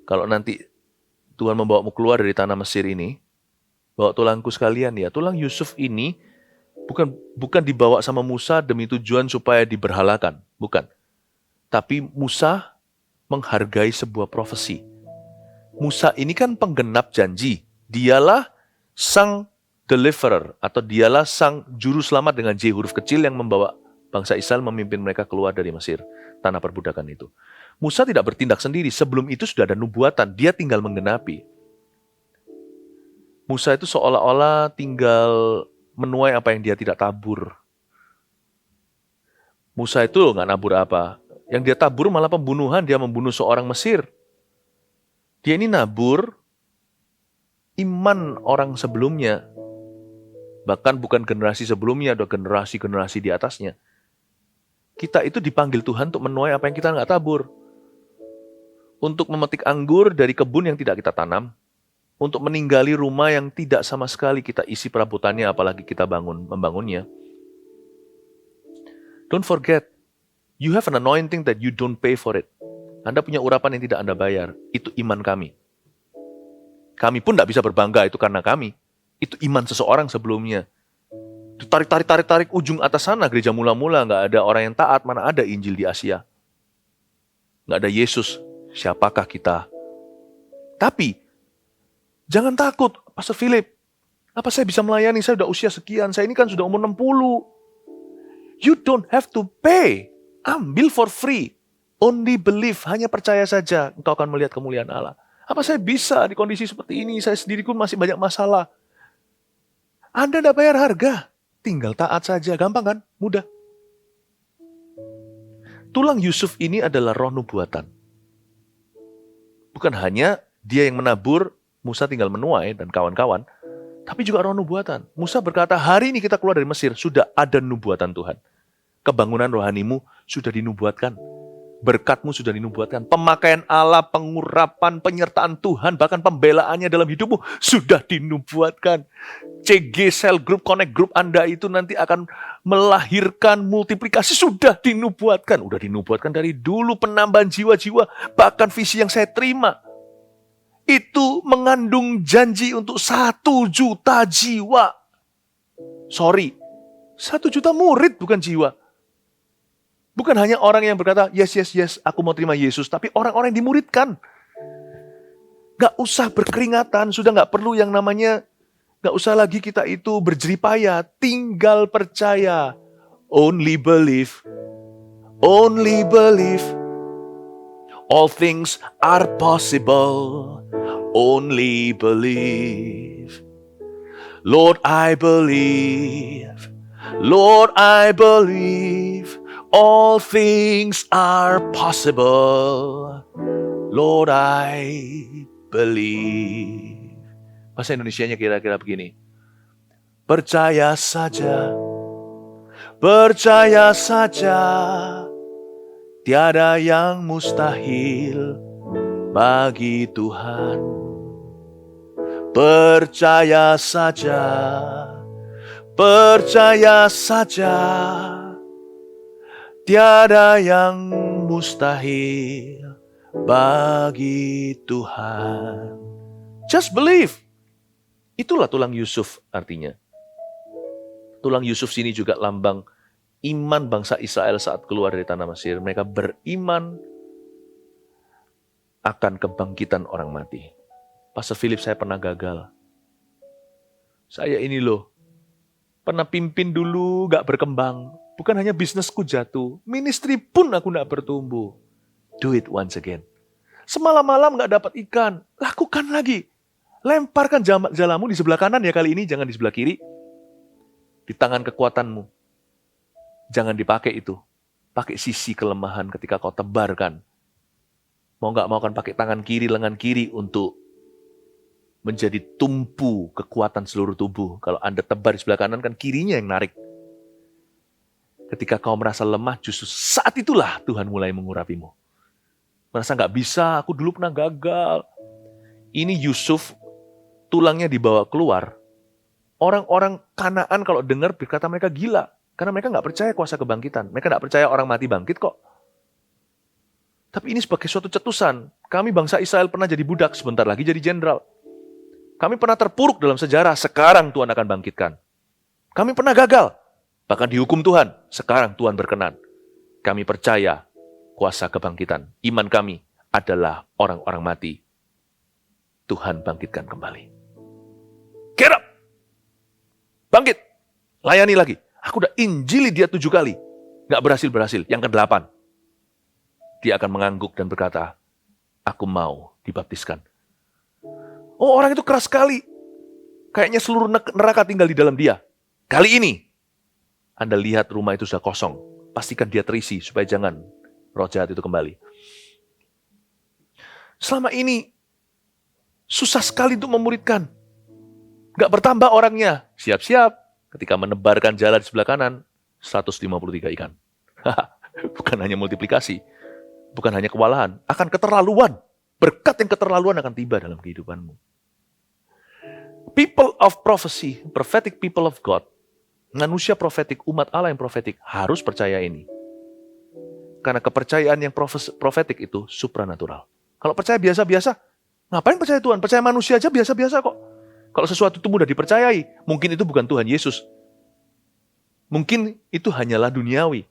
kalau nanti Tuhan membawamu keluar dari tanah Mesir ini, bawa tulangku sekalian ya. Tulang Yusuf ini bukan dibawa sama Musa demi tujuan supaya diberhalakan. Bukan. Tapi Musa menghargai sebuah profesi. Musa ini kan penggenap janji. Dialah sang deliverer, atau dialah sang juru selamat dengan J huruf kecil yang membawa bangsa Israel memimpin mereka keluar dari Mesir, tanah perbudakan itu. Musa tidak bertindak sendiri. Sebelum itu sudah ada nubuatan. Dia tinggal menggenapi. Musa itu seolah-olah tinggal menuai apa yang dia tidak tabur. Musa itu nggak nabur apa. Yang dia tabur malah pembunuhan. Dia membunuh seorang Mesir. Dia ini nabur iman orang sebelumnya. Bahkan bukan generasi sebelumnya, ada generasi-generasi di atasnya. Kita itu dipanggil Tuhan untuk menuai apa yang kita nggak tabur. Untuk memetik anggur dari kebun yang tidak kita tanam. Untuk meninggali rumah yang tidak sama sekali kita isi perabotannya, apalagi kita membangunnya. Don't forget, you have an anointing that you don't pay for it. Anda punya urapan yang tidak Anda bayar. Itu iman kami. Kami pun tidak bisa berbangga itu karena kami. Itu iman seseorang sebelumnya. Tarik ujung atas sana, gereja mula-mula, nggak ada orang yang taat, mana ada Injil di Asia. Nggak ada Yesus, siapakah kita? Tapi, jangan takut, Pastor Philip. Apa saya bisa melayani? Saya sudah usia sekian, saya ini kan sudah umur 60. You don't have to pay. Ambil for free. Only believe, hanya percaya saja, engkau akan melihat kemuliaan Allah. Apa saya bisa di kondisi seperti ini? Saya sendiri pun masih banyak masalah. Anda tidak bayar harga. Tinggal taat saja, gampang kan? Mudah. Tulang Yusuf ini adalah roh nubuatan. Bukan hanya dia yang menabur, Musa tinggal menuai dan kawan-kawan, tapi juga roh nubuatan. Musa berkata, hari ini kita keluar dari Mesir, sudah ada nubuatan Tuhan. Kebangunan rohanimu sudah dinubuatkan. Berkatmu sudah dinubuatkan. Pemakaian Allah, pengurapan, penyertaan Tuhan, bahkan pembelaannya dalam hidupmu sudah dinubuatkan. CG, Cell Group, Connect Group Anda itu nanti akan melahirkan multiplikasi, sudah dinubuatkan. Udah dinubuatkan dari dulu, penambahan jiwa-jiwa, bahkan visi yang saya terima. Itu mengandung janji untuk 1 juta jiwa. Sorry, 1 juta murid bukan jiwa. Bukan hanya orang yang berkata, yes, aku mau terima Yesus. Tapi orang-orang yang dimuridkan. Gak usah berkeringatan, sudah gak perlu yang namanya, gak usah lagi kita itu berjeripaya. Tinggal percaya. Only believe. Only believe. All things are possible. Only believe. Lord, I believe. Lord, I believe. All things are possible. Lord, I believe. Bahasa Indonesianya kira-kira begini. Percaya saja. Percaya saja. Tiada yang mustahil bagi Tuhan. Percaya saja. Percaya saja. Tiada yang mustahil bagi Tuhan. Just believe. Itulah tulang Yusuf artinya. Tulang Yusuf sini juga lambang iman bangsa Israel saat keluar dari tanah Mesir. Mereka beriman akan kebangkitan orang mati. Pastor Philip, saya pernah gagal. Saya ini loh, pernah pimpin dulu gak berkembang. Bukan hanya bisnisku jatuh, ministry pun aku gak bertumbuh. Do it once again. Semalam-malam gak dapat ikan, lakukan lagi. Lemparkan jalamu di sebelah kanan ya kali ini, jangan di sebelah kiri. Di tangan kekuatanmu. Jangan dipakai itu. Pakai sisi kelemahan ketika kau tebarkan. Mau gak mau kan pakai tangan kiri, lengan kiri untuk menjadi tumpu kekuatan seluruh tubuh. Kalau Anda tebar di sebelah kanan kan kirinya yang narik. Ketika kau merasa lemah, justru saat itulah Tuhan mulai mengurapimu. Merasa nggak bisa, aku dulu pernah gagal. Ini Yusuf, tulangnya dibawa keluar. Orang-orang Kanaan kalau dengar berkata mereka gila. Karena mereka nggak percaya kuasa kebangkitan. Mereka nggak percaya orang mati bangkit kok. Tapi ini sebagai suatu cetusan. Kami bangsa Israel pernah jadi budak, sebentar lagi jadi jenderal. Kami pernah terpuruk dalam sejarah, sekarang Tuhan akan bangkitkan. Kami pernah gagal, bahkan dihukum Tuhan, sekarang Tuhan berkenan. Kami percaya kuasa kebangkitan. Iman kami adalah orang-orang mati. Tuhan bangkitkan kembali. Get up! Bangkit! Layani lagi. Aku udah injili dia 7 kali. Nggak berhasil-berhasil. Yang ke-8. Dia akan mengangguk dan berkata, aku mau dibaptiskan. Oh, orang itu keras sekali. Kayaknya seluruh neraka tinggal di dalam dia. Kali ini, Anda lihat rumah itu sudah kosong. Pastikan dia terisi supaya jangan roh jahat itu kembali. Selama ini, susah sekali untuk memuridkan. Gak bertambah orangnya. Siap-siap. Ketika menebarkan jala di sebelah kanan, 153 ikan. Bukan hanya multiplikasi. Bukan hanya kewalahan. Akan keterlaluan. Berkat yang keterlaluan akan tiba dalam kehidupanmu. People of prophecy, prophetic people of God, manusia profetik, umat Allah yang profetik, harus percaya ini. Karena kepercayaan yang profetik itu supranatural. Kalau percaya biasa-biasa, ngapain percaya Tuhan? Percaya manusia aja biasa-biasa kok. Kalau sesuatu itu mudah dipercayai, mungkin itu bukan Tuhan Yesus. Mungkin itu hanyalah duniawi.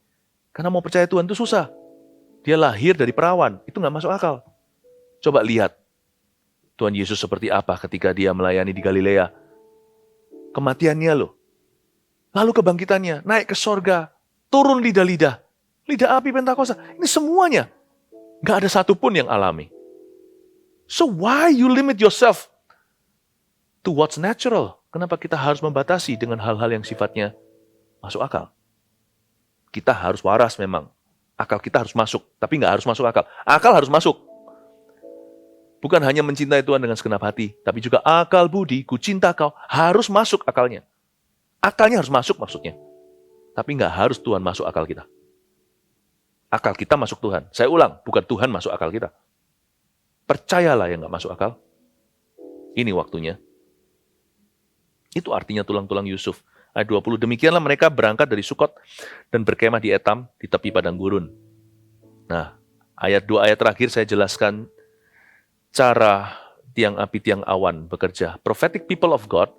Karena mau percaya Tuhan itu susah. Dia lahir dari perawan, itu nggak masuk akal. Coba lihat Tuhan Yesus seperti apa ketika dia melayani di Galilea. Kematiannya loh. Lalu kebangkitannya, naik ke sorga, turun lidah-lidah. Lidah api Pentakosta. Ini semuanya. Nggak ada satupun yang alami. So why you limit yourself to what's natural? Kenapa kita harus membatasi dengan hal-hal yang sifatnya masuk akal? Kita harus waras memang. Akal kita harus masuk, tapi nggak harus masuk akal. Akal harus masuk. Bukan hanya mencintai Tuhan dengan segenap hati, tapi juga akal budi, ku cinta kau, harus masuk akalnya. Akalnya harus masuk maksudnya. Tapi nggak harus Tuhan masuk akal kita. Akal kita masuk Tuhan. Saya ulang, bukan Tuhan masuk akal kita. Percayalah yang nggak masuk akal. Ini waktunya. Itu artinya tulang-tulang Yusuf. Ayat 20, demikianlah mereka berangkat dari Sukot dan berkemah di Etam, di tepi padang gurun. Nah, ayat 2 ayat terakhir saya jelaskan cara tiang api, tiang awan bekerja. Prophetic people of God,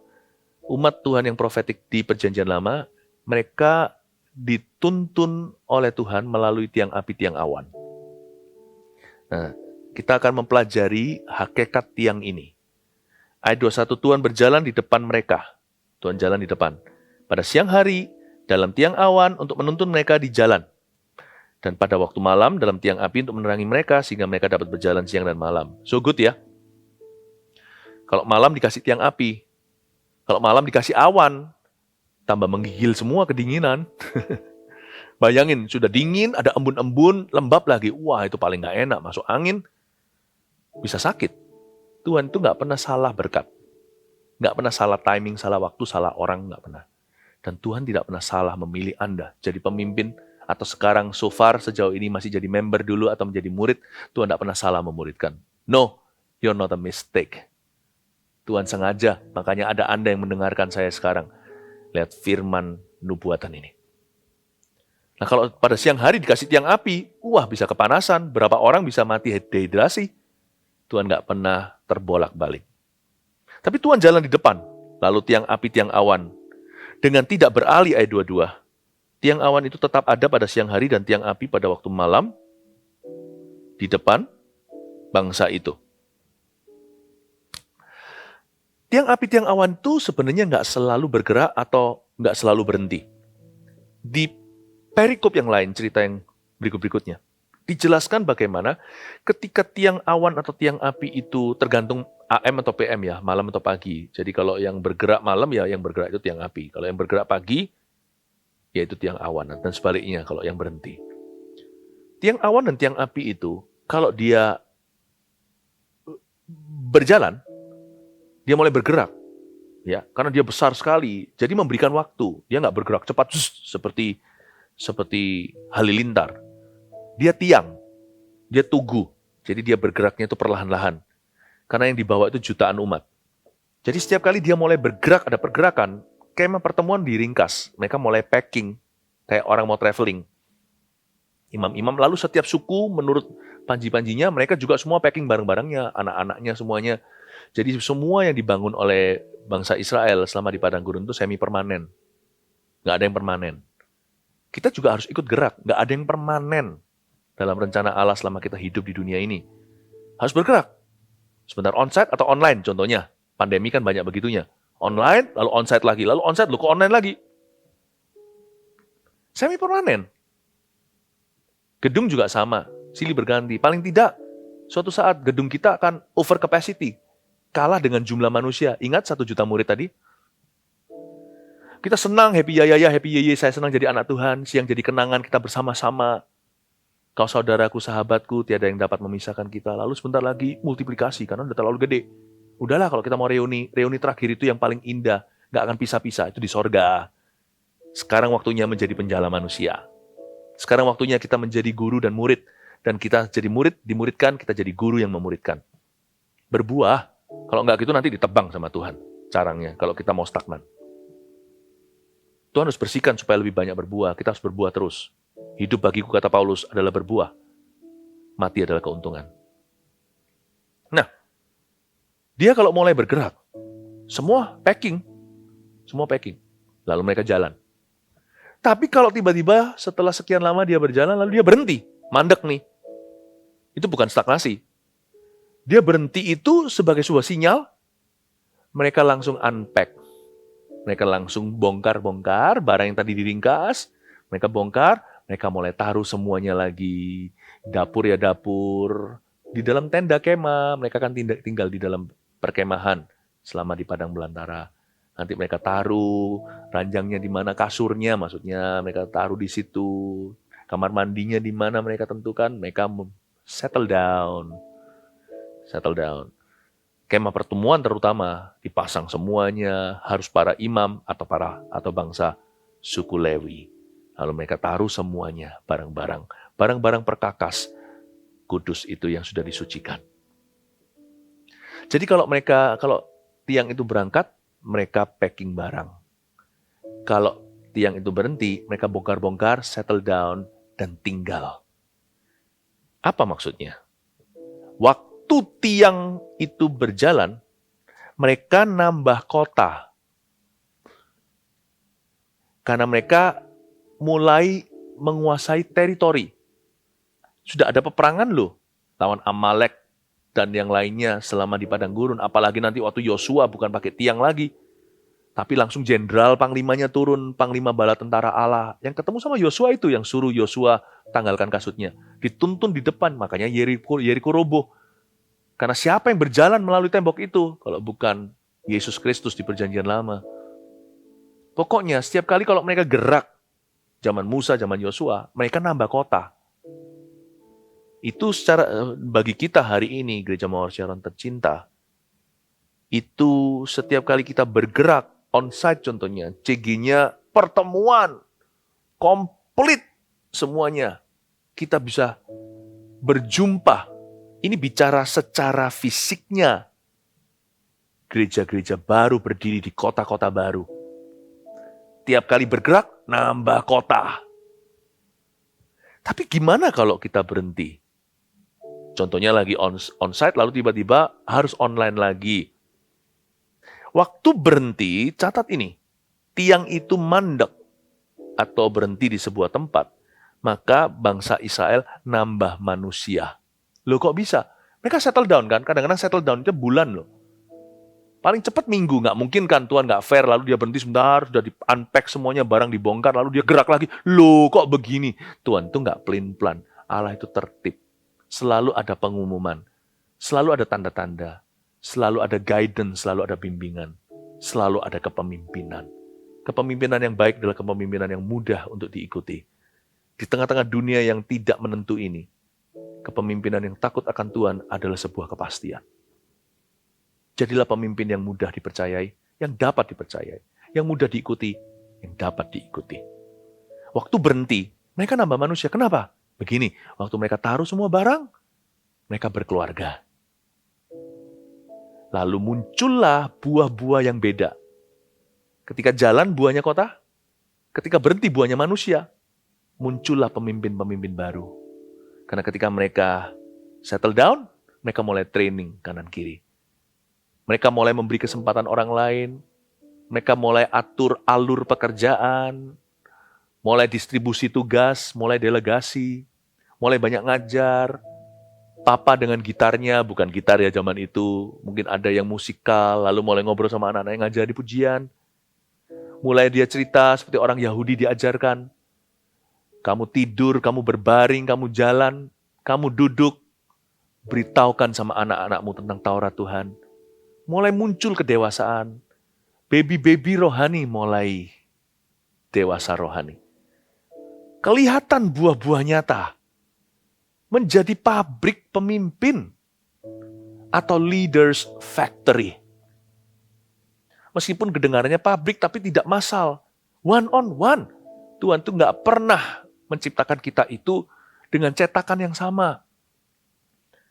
umat Tuhan yang profetik di perjanjian lama, mereka dituntun oleh Tuhan melalui tiang api, tiang awan. Nah, kita akan mempelajari hakikat tiang ini. Ayat 21, Tuhan berjalan di depan mereka. Tuhan jalan di depan. Pada siang hari, dalam tiang awan untuk menuntun mereka di jalan. Dan pada waktu malam, dalam tiang api untuk menerangi mereka, sehingga mereka dapat berjalan siang dan malam. So good ya. Kalau malam dikasih tiang api, kalau malam dikasih awan, tambah menggigil semua kedinginan. Bayangin, sudah dingin, ada embun-embun, lembab lagi. Wah, itu paling gak enak. Masuk angin, bisa sakit. Tuhan itu gak pernah salah berkat. Gak pernah salah timing, salah waktu, salah orang, gak pernah. Dan Tuhan tidak pernah salah memilih Anda jadi pemimpin, atau sekarang so far sejauh ini masih jadi member dulu atau menjadi murid. Tuhan tidak pernah salah memuridkan. No, you're not a mistake. Tuhan sengaja, makanya ada Anda yang mendengarkan saya sekarang. Lihat firman nubuatan ini. Nah, kalau pada siang hari dikasih tiang api, wah bisa kepanasan, berapa orang bisa mati dehidrasi. Tuhan nggak pernah terbolak-balik. Tapi Tuhan jalan di depan, lalu tiang api, tiang awan. Dengan tidak beralih ayat 22, tiang awan itu tetap ada pada siang hari dan tiang api pada waktu malam di depan bangsa itu. Tiang api, tiang awan itu sebenarnya nggak selalu bergerak atau nggak selalu berhenti. Di perikop yang lain, cerita yang berikut-berikutnya, dijelaskan bagaimana ketika tiang awan atau tiang api itu tergantung AM atau PM ya, malam atau pagi. Jadi kalau yang bergerak malam ya yang bergerak itu tiang api. Kalau yang bergerak pagi, yaitu tiang awan. Dan sebaliknya kalau yang berhenti. Tiang awan dan tiang api itu, kalau dia berjalan, dia mulai bergerak. Ya, karena dia besar sekali, jadi memberikan waktu. Dia nggak bergerak cepat seperti seperti halilintar. Dia tiang, dia tugu. Jadi dia bergeraknya itu perlahan-lahan. Karena yang dibawa itu jutaan umat. Jadi setiap kali dia mulai bergerak, ada pergerakan, kemah pertemuan diringkas. Mereka mulai packing, kayak orang mau traveling. Imam-imam, lalu setiap suku menurut panji-panjinya, mereka juga semua packing barang-barangnya, anak-anaknya semuanya. Jadi semua yang dibangun oleh bangsa Israel selama di padang gurun itu semi-permanen. Nggak ada yang permanen. Kita juga harus ikut gerak, nggak ada yang permanen dalam rencana Allah selama kita hidup di dunia ini. Harus bergerak. Sebentar onsite atau online contohnya. Pandemi kan banyak begitunya. Online, lalu onsite lagi, lalu onsite, lalu ke online lagi. Semi-permanen. Gedung juga sama, silih berganti. Paling tidak, suatu saat gedung kita akan over capacity. Kalah dengan jumlah manusia. Ingat 1 juta murid tadi? Kita senang, happy yaya, saya senang jadi anak Tuhan. Siang jadi kenangan kita bersama-sama. Kau saudaraku, sahabatku, tiada yang dapat memisahkan kita. Lalu sebentar lagi multiplikasi, karena udah terlalu gede. Udahlah kalau kita mau reuni terakhir itu yang paling indah. Gak akan pisah-pisah, itu di sorga. Sekarang waktunya menjadi penjala manusia. Sekarang waktunya kita menjadi guru dan murid. Dan kita jadi murid, dimuridkan, kita jadi guru yang memuridkan. Berbuah. Kalau enggak gitu nanti ditebang sama Tuhan. Carangnya, kalau kita mau stagnan. Tuhan harus bersihkan supaya lebih banyak berbuah. Kita harus berbuah terus. Hidup bagiku, kata Paulus, adalah berbuah. Mati adalah keuntungan. Nah, dia kalau mulai bergerak, semua packing. Lalu mereka jalan. Tapi kalau tiba-tiba setelah sekian lama dia berjalan, lalu dia berhenti. Mandek nih. Itu bukan stagnasi. Dia berhenti itu sebagai sebuah sinyal. Mereka langsung unpack. Mereka langsung bongkar-bongkar barang yang tadi diringkas. Mereka bongkar, mereka mulai taruh semuanya lagi. Dapur ya dapur. Di dalam tenda kemah, mereka akan tinggal di dalam perkemahan selama di padang belantara. Nanti mereka taruh ranjangnya di mana, kasurnya maksudnya mereka taruh di situ. Kamar mandinya di mana mereka tentukan, mereka settle down. Kemah pertemuan terutama dipasang semuanya, harus para imam atau bangsa suku Lewi. Lalu mereka taruh semuanya barang-barang perkakas kudus itu yang sudah disucikan. Jadi kalau tiang itu berangkat, mereka packing barang. Kalau tiang itu berhenti, mereka bongkar-bongkar, settle down, dan tinggal. Apa maksudnya? Waktu tiang itu berjalan, mereka nambah kota. Karena mereka mulai menguasai teritori. Sudah ada peperangan loh, lawan Amalek dan yang lainnya selama di padang gurun. Apalagi nanti waktu Yosua bukan pakai tiang lagi. Tapi langsung jenderal panglimanya turun, panglima bala tentara Allah. Yang ketemu sama Yosua itu, yang suruh Yosua tanggalkan kasutnya. Dituntun di depan, makanya Yeriko roboh. Karena siapa yang berjalan melalui tembok itu? Kalau bukan Yesus Kristus di perjanjian lama. Pokoknya setiap kali kalau mereka gerak, zaman Musa, zaman Yosua, mereka nambah kota. Itu secara bagi kita hari ini, Gereja Mawar Sharon tercinta, itu setiap kali kita bergerak, on-site contohnya, CG-nya pertemuan, komplit semuanya. Kita bisa berjumpa. Ini bicara secara fisiknya. Gereja-gereja baru berdiri di kota-kota baru. Tiap kali bergerak, nambah kota. Tapi gimana kalau kita berhenti? Contohnya lagi on-site, lalu tiba-tiba harus online lagi. Waktu berhenti, catat ini. Tiang itu mandek atau berhenti di sebuah tempat, maka bangsa Israel nambah manusia. Loh kok bisa? Mereka settle down kan? Kadang-kadang settle down itu bulan loh. Paling cepat minggu, nggak mungkin kan Tuhan nggak fair, lalu dia berhenti sebentar, sudah di-unpack semuanya, barang dibongkar, lalu dia gerak lagi. Loh kok begini? Tuhan itu nggak pelin-pelan. Allah itu tertib. Selalu ada pengumuman. Selalu ada tanda-tanda. Selalu ada guidance, selalu ada bimbingan. Selalu ada kepemimpinan. Kepemimpinan yang baik adalah kepemimpinan yang mudah untuk diikuti. Di tengah-tengah dunia yang tidak menentu ini, kepemimpinan yang takut akan Tuhan adalah sebuah kepastian. Jadilah pemimpin yang mudah dipercayai, yang dapat dipercayai, yang mudah diikuti, yang dapat diikuti. Waktu berhenti, mereka nambah manusia. Kenapa? Begini, waktu mereka taruh semua barang, mereka berkeluarga. Lalu muncullah buah-buah yang beda. Ketika jalan buahnya kota, ketika berhenti buahnya manusia, muncullah pemimpin-pemimpin baru. Karena ketika mereka settle down, mereka mulai training kanan kiri. Mereka mulai memberi kesempatan orang lain. Mereka mulai atur alur pekerjaan. Mulai distribusi tugas, mulai delegasi. Mulai banyak ngajar. Papa dengan gitarnya, bukan gitar ya zaman itu. Mungkin ada yang musikal, lalu mulai ngobrol sama anak-anak yang ngajar di pujian. Mulai dia cerita seperti orang Yahudi diajarkan. Kamu tidur, kamu berbaring, kamu jalan, kamu duduk. Beritahukan sama anak-anakmu tentang Taurat Tuhan. Mulai muncul kedewasaan. Baby-baby rohani mulai dewasa rohani. Kelihatan buah-buah nyata. Menjadi pabrik pemimpin. Atau leaders factory. Meskipun kedengarannya pabrik tapi tidak massal. One on one. Tuhan tuh gak pernah menciptakan kita itu dengan cetakan yang sama.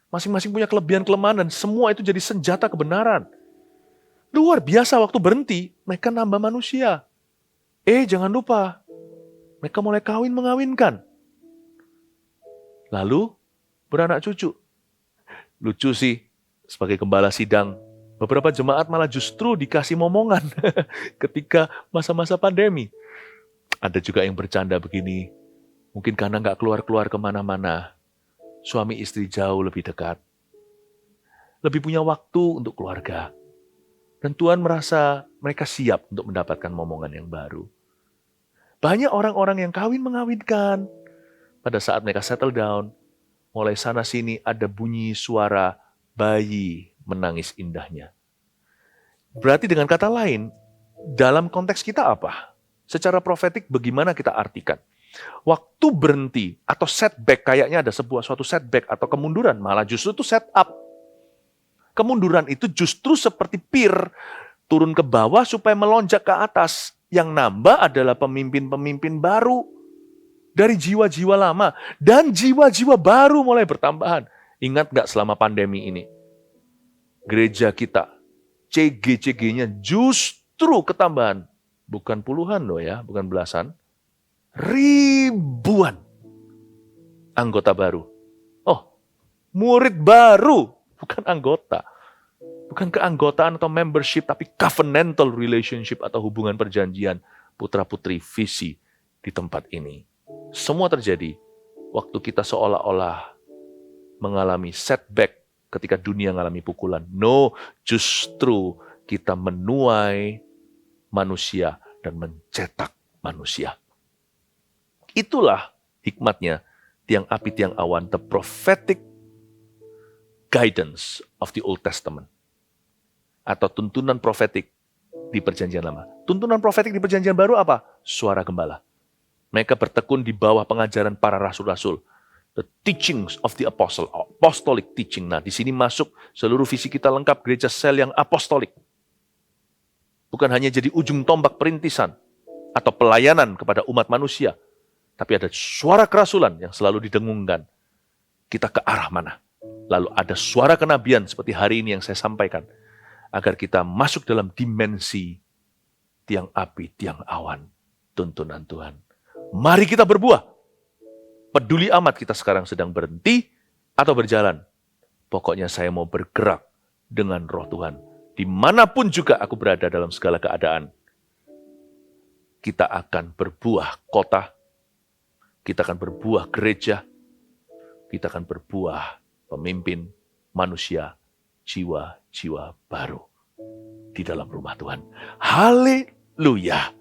Masing-masing punya kelebihan-kelemahan dan semua itu jadi senjata kebenaran. Luar biasa waktu berhenti, mereka nambah manusia. Jangan lupa, mereka mulai mengawinkan. Lalu, beranak cucu. Lucu sih, sebagai gembala sidang, beberapa jemaat malah justru dikasih momongan ketika masa-masa pandemi. Ada juga yang bercanda begini, mungkin karena nggak keluar-keluar kemana-mana, suami istri jauh lebih dekat. Lebih punya waktu untuk keluarga. Dan Tuhan merasa mereka siap untuk mendapatkan momongan yang baru. Banyak orang-orang yang mengawinkan. Pada saat mereka settle down, mulai sana-sini ada bunyi suara bayi menangis indahnya. Berarti dengan kata lain, dalam konteks kita apa? Secara profetik bagaimana kita artikan? Waktu berhenti atau setback, kayaknya ada suatu setback atau kemunduran, malah justru itu set up. Kemunduran itu justru seperti pir, turun ke bawah supaya melonjak ke atas. Yang nambah adalah pemimpin-pemimpin baru dari jiwa-jiwa lama. Dan jiwa-jiwa baru mulai bertambahan. Ingat gak selama pandemi ini? Gereja kita, CG-CG-nya justru ketambahan. Bukan puluhan loh ya, bukan belasan. Ribuan anggota baru. Murid baru. Bukan anggota. Bukan keanggotaan atau membership, tapi covenantal relationship atau hubungan perjanjian putra-putri visi di tempat ini. Semua terjadi waktu kita seolah-olah mengalami setback ketika dunia mengalami pukulan. No, justru kita menuai manusia dan mencetak manusia. Itulah hikmatnya tiang api, tiang awan, the prophetic guidance of the Old Testament. Atau tuntunan profetik di perjanjian lama. Tuntunan profetik di perjanjian baru apa? Suara gembala. Mereka bertekun di bawah pengajaran para rasul-rasul. The teachings of the apostle, apostolic teaching. Nah, di sini masuk seluruh visi kita lengkap, gereja sel yang apostolik. Bukan hanya jadi ujung tombak perintisan atau pelayanan kepada umat manusia, tapi ada suara kerasulan yang selalu didengungkan. Kita ke arah mana? Lalu ada suara kenabian seperti hari ini yang saya sampaikan. Agar kita masuk dalam dimensi tiang api, tiang awan, tuntunan Tuhan. Mari kita berbuah. Peduli amat kita sekarang sedang berhenti atau berjalan. Pokoknya saya mau bergerak dengan roh Tuhan. Dimanapun juga aku berada dalam segala keadaan. Kita akan berbuah kota. Kita akan berbuah gereja. Kita akan berbuah pemimpin, manusia, jiwa-jiwa baru di dalam rumah Tuhan. Haleluya.